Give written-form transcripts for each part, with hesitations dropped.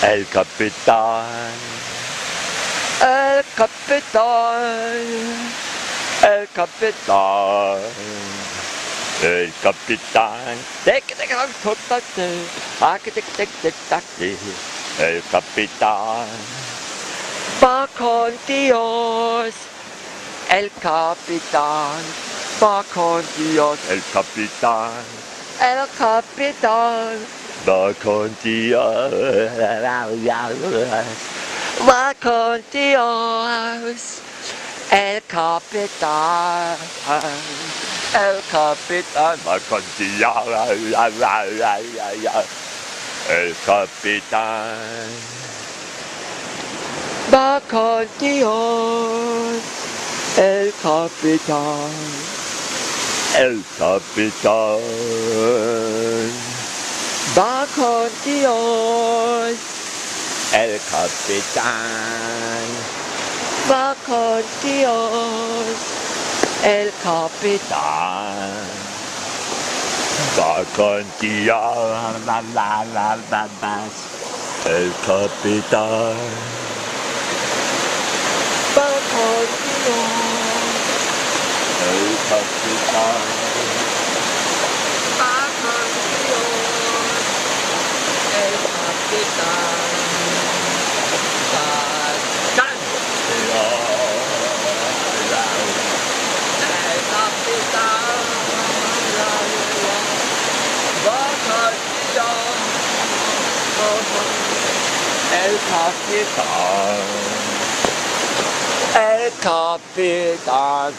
El Capitan, El Capitan, El Capitan, El Capitan, El Capitan, va con Dios, El Capitan, va con Dios, El Capitan, El Capitan, va con Dios, va con Dios, El Capitan, El Capitan, va con Dios, El Capitan, va con Dios, El Capitan, El Capitan, va con Dios, El Capitan, va con Dios, El Capitan, va con Dios, El Capitan, va con Dios, El Capitan, va con Dios, El Capitan, El Capitan,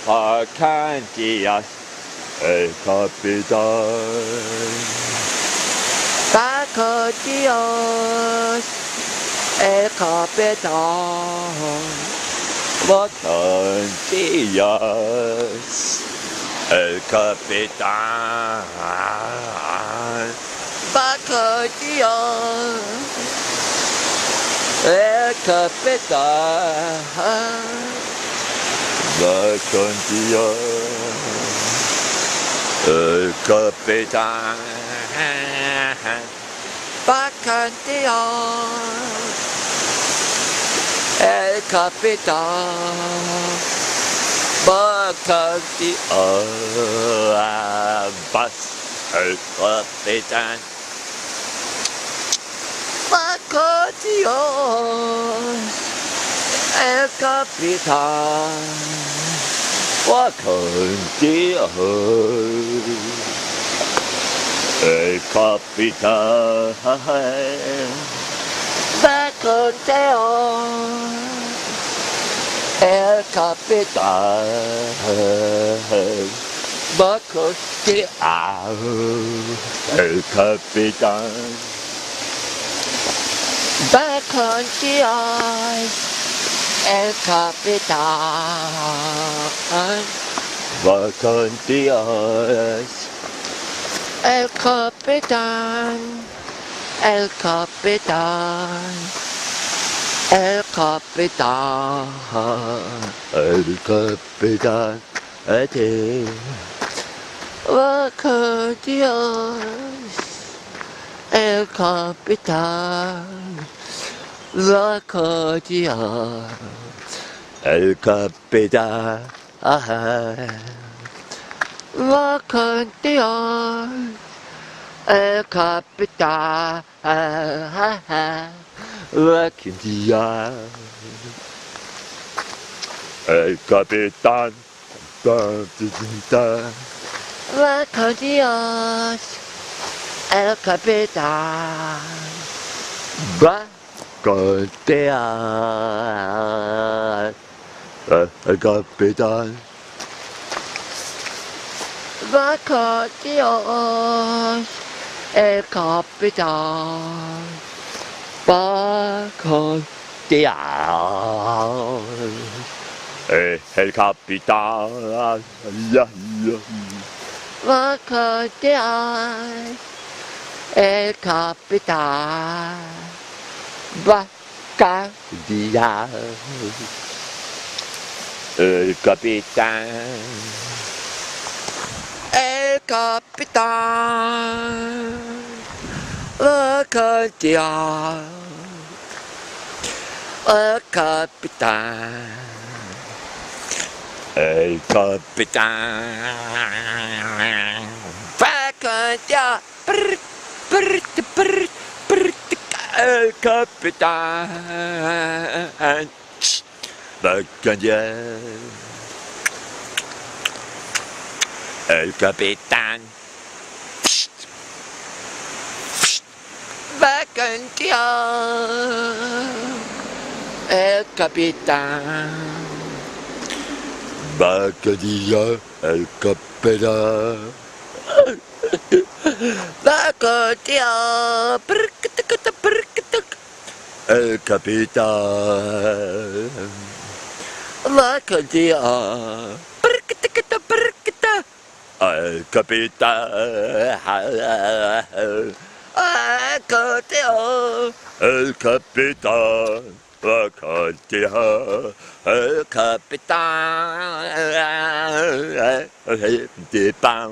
El Capitan, va con Dios, El Capitan, va con Dios, El Capitan, va con Dios, El Capitan, va con Dios, El Capitan, va con Dios, El Capitan, va con Dios, El Capitan, va con Dios, El Capitan, va con Dios, El Capitan, va con Dios, El Capitan, va con Dios, El Capitan, va con Dios, El Capitan, va con Dios, El Capitan, va con Dios, El Capitan, El Capitan, El Capitan, El Capitan, va con Dios, El Capitan, va con Dios, El Capitan, va con Dios, El Capitan, va con Dios, El Capitan, va con Dios, El Capitan, va con Dios, El Capitan, va con Dios, El Capitan, va con Dios, El Capitan, va con Dios, El Capitan, va con Dios, El Capitan, El Capitan, va con Dios, Capitan. El Capitan. Vacantia. El Capitan. Vacantia. El Capitan. Vacantia. El Capitan. Vacantia. El Capitan. Vacantia. El Capitan. Vacantia. El Capitan. El Capitan. Vacantia. El Capitan. El Capitan.